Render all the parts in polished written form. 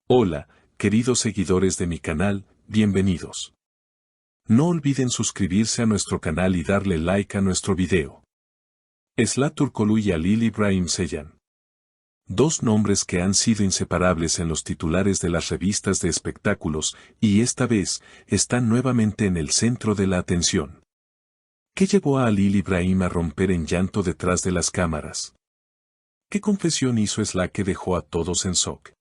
Hola, queridos seguidores de mi canal, bienvenidos. No olviden suscribirse a nuestro canal y darle like a nuestro video. Esla Turkoglu y Halil İbrahim Ceylan. Dos nombres que han sido inseparables en los titulares de las revistas de espectáculos, y esta vez, están nuevamente en el centro de la atención. ¿Qué llevó a Halil İbrahim a romper en llanto detrás de las cámaras? ¿Qué confesión hizo Esla que dejó a todos en shock?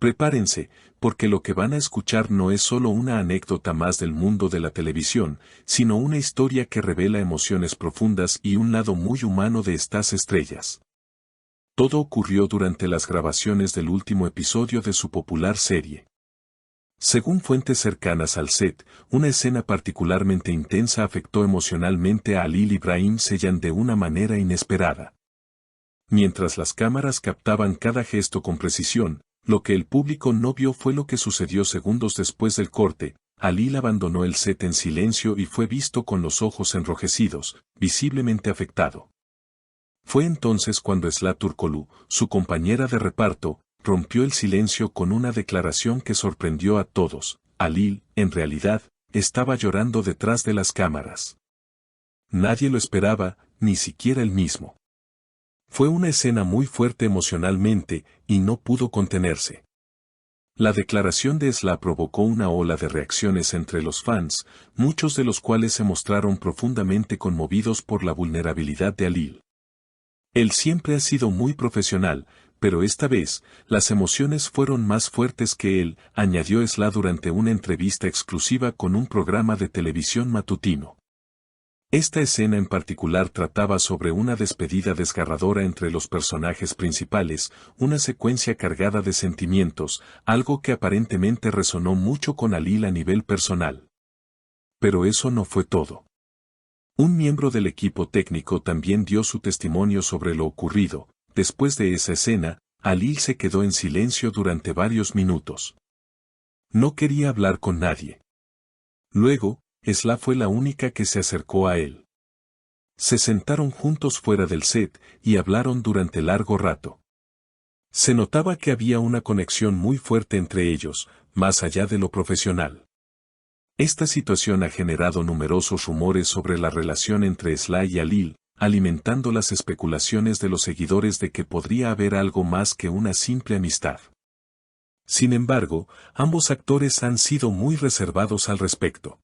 Prepárense, porque lo que van a escuchar no es solo una anécdota más del mundo de la televisión, sino una historia que revela emociones profundas y un lado muy humano de estas estrellas. Todo ocurrió durante las grabaciones del último episodio de su popular serie. Según fuentes cercanas al set, una escena particularmente intensa afectó emocionalmente a Halil İbrahim Ceylan de una manera inesperada. Mientras las cámaras captaban cada gesto con precisión, lo que el público no vio fue lo que sucedió segundos después del corte. Halil abandonó el set en silencio y fue visto con los ojos enrojecidos, visiblemente afectado. Fue entonces cuando Esla Turkoglu, su compañera de reparto, rompió el silencio con una declaración que sorprendió a todos. Halil, en realidad, estaba llorando detrás de las cámaras. Nadie lo esperaba, ni siquiera él mismo. Fue una escena muy fuerte emocionalmente, y no pudo contenerse. La declaración de Esla provocó una ola de reacciones entre los fans, muchos de los cuales se mostraron profundamente conmovidos por la vulnerabilidad de Halil. Él siempre ha sido muy profesional, pero esta vez, las emociones fueron más fuertes que él, añadió Esla durante una entrevista exclusiva con un programa de televisión matutino. Esta escena en particular trataba sobre una despedida desgarradora entre los personajes principales, una secuencia cargada de sentimientos, algo que aparentemente resonó mucho con Halil a nivel personal. Pero eso no fue todo. Un miembro del equipo técnico también dio su testimonio sobre lo ocurrido. Después de esa escena, Halil se quedó en silencio durante varios minutos. No quería hablar con nadie. Luego, Esla fue la única que se acercó a él. Se sentaron juntos fuera del set y hablaron durante largo rato. Se notaba que había una conexión muy fuerte entre ellos, más allá de lo profesional. Esta situación ha generado numerosos rumores sobre la relación entre Esla y Halil, alimentando las especulaciones de los seguidores de que podría haber algo más que una simple amistad. Sin embargo, ambos actores han sido muy reservados al respecto.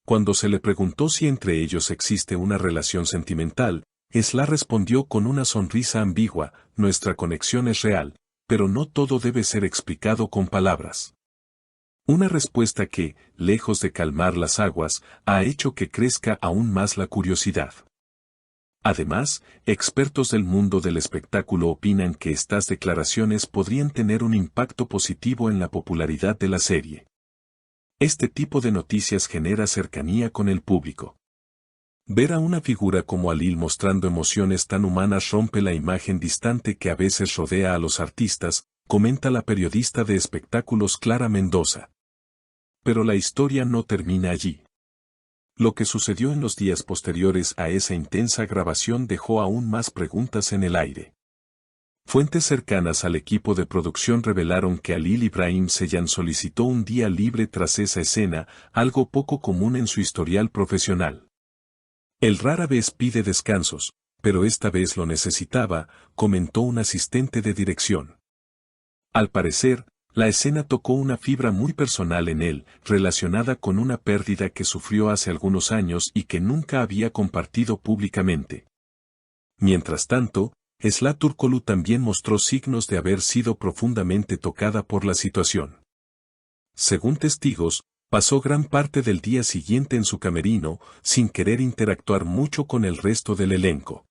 Cuando se le preguntó si entre ellos existe una relación sentimental, Esla respondió con una sonrisa ambigua: nuestra conexión es real, pero no todo debe ser explicado con palabras. Una respuesta que, lejos de calmar las aguas, ha hecho que crezca aún más la curiosidad. Además, expertos del mundo del espectáculo opinan que estas declaraciones podrían tener un impacto positivo en la popularidad de la serie. Este tipo de noticias genera cercanía con el público. Ver a una figura como Halil mostrando emociones tan humanas rompe la imagen distante que a veces rodea a los artistas, comenta la periodista de espectáculos Clara Mendoza. Pero la historia no termina allí. Lo que sucedió en los días posteriores a esa intensa grabación dejó aún más preguntas en el aire. Fuentes cercanas al equipo de producción revelaron que Halil İbrahim Ceylan solicitó un día libre tras esa escena, algo poco común en su historial profesional. Él rara vez pide descansos, pero esta vez lo necesitaba, comentó un asistente de dirección. Al parecer, la escena tocó una fibra muy personal en él, relacionada con una pérdida que sufrió hace algunos años y que nunca había compartido públicamente. Mientras tanto, Esla Turkoglu también mostró signos de haber sido profundamente tocada por la situación. Según testigos, pasó gran parte del día siguiente en su camerino, sin querer interactuar mucho con el resto del elenco.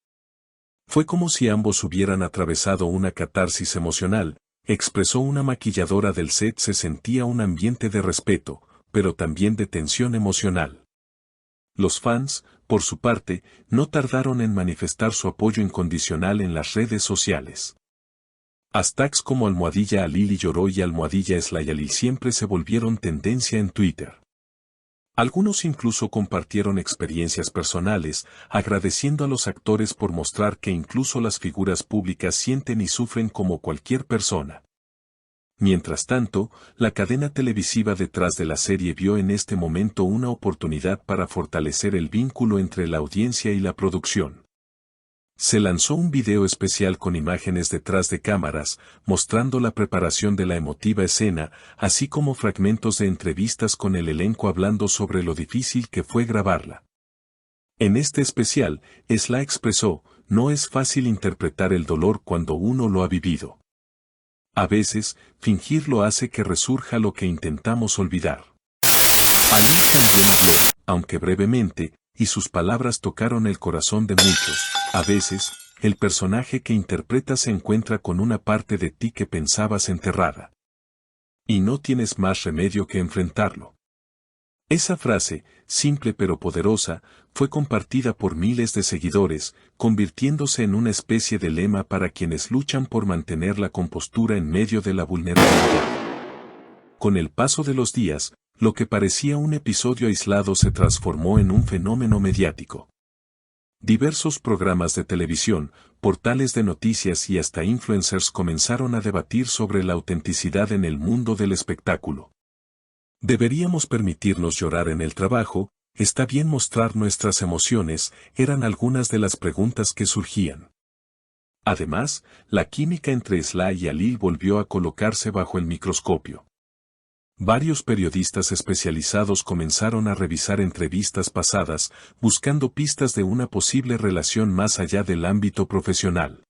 Fue como si ambos hubieran atravesado una catarsis emocional, expresó una maquilladora del set. Se sentía un ambiente de respeto, pero también de tensión emocional. Los fans, por su parte, no tardaron en manifestar su apoyo incondicional en las redes sociales. Hashtags como #Halil lloró y #Esla y Halil siempre se volvieron tendencia en Twitter. Algunos incluso compartieron experiencias personales, agradeciendo a los actores por mostrar que incluso las figuras públicas sienten y sufren como cualquier persona. Mientras tanto, la cadena televisiva detrás de la serie vio en este momento una oportunidad para fortalecer el vínculo entre la audiencia y la producción. Se lanzó un video especial con imágenes detrás de cámaras, mostrando la preparación de la emotiva escena, así como fragmentos de entrevistas con el elenco hablando sobre lo difícil que fue grabarla. En este especial, Sla expresó, no es fácil interpretar el dolor cuando uno lo ha vivido. A veces, fingirlo hace que resurja lo que intentamos olvidar. Ali también habló, aunque brevemente, y sus palabras tocaron el corazón de muchos. A veces, el personaje que interpretas se encuentra con una parte de ti que pensabas enterrada. Y no tienes más remedio que enfrentarlo. Esa frase, simple pero poderosa, fue compartida por miles de seguidores, convirtiéndose en una especie de lema para quienes luchan por mantener la compostura en medio de la vulnerabilidad. Con el paso de los días, lo que parecía un episodio aislado se transformó en un fenómeno mediático. Diversos programas de televisión, portales de noticias y hasta influencers comenzaron a debatir sobre la autenticidad en el mundo del espectáculo. ¿Deberíamos permitirnos llorar en el trabajo? ¿Está bien mostrar nuestras emociones? Eran algunas de las preguntas que surgían. Además, la química entre Sla y Ali volvió a colocarse bajo el microscopio. Varios periodistas especializados comenzaron a revisar entrevistas pasadas, buscando pistas de una posible relación más allá del ámbito profesional.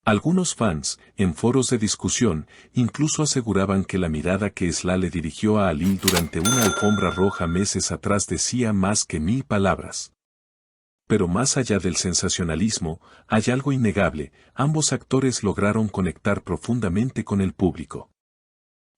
Algunos fans, en foros de discusión, incluso aseguraban que la mirada que Sla le dirigió a Ali durante una alfombra roja meses atrás decía más que 1000 palabras. Pero más allá del sensacionalismo, hay algo innegable, ambos actores lograron conectar profundamente con el público.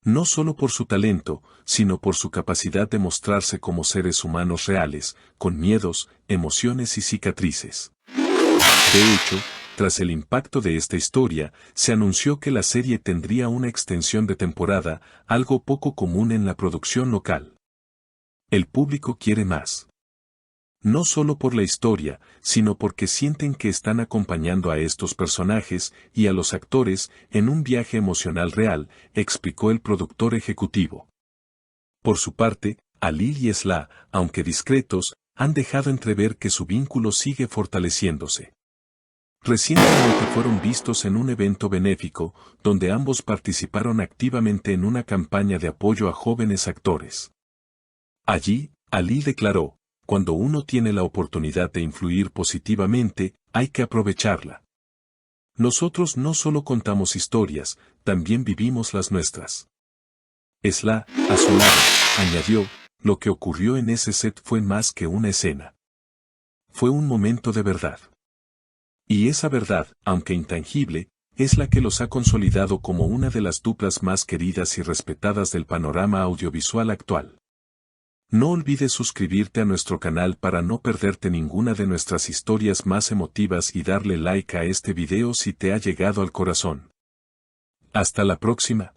No solo por su talento, sino por su capacidad de mostrarse como seres humanos reales, con miedos, emociones y cicatrices. De hecho, tras el impacto de esta historia, se anunció que la serie tendría una extensión de temporada, algo poco común en la producción local. El público quiere más. No solo por la historia, sino porque sienten que están acompañando a estos personajes y a los actores en un viaje emocional real, explicó el productor ejecutivo. Por su parte, Ali y Sla, aunque discretos, han dejado entrever que su vínculo sigue fortaleciéndose. Recientemente fueron vistos en un evento benéfico, donde ambos participaron activamente en una campaña de apoyo a jóvenes actores. Allí, Ali declaró, cuando uno tiene la oportunidad de influir positivamente, hay que aprovecharla. Nosotros no solo contamos historias, también vivimos las nuestras. Sla, a su lado, añadió, lo que ocurrió en ese set fue más que una escena. Fue un momento de verdad. Y esa verdad, aunque intangible, es la que los ha consolidado como una de las duplas más queridas y respetadas del panorama audiovisual actual. No olvides suscribirte a nuestro canal para no perderte ninguna de nuestras historias más emotivas y darle like a este video si te ha llegado al corazón. Hasta la próxima.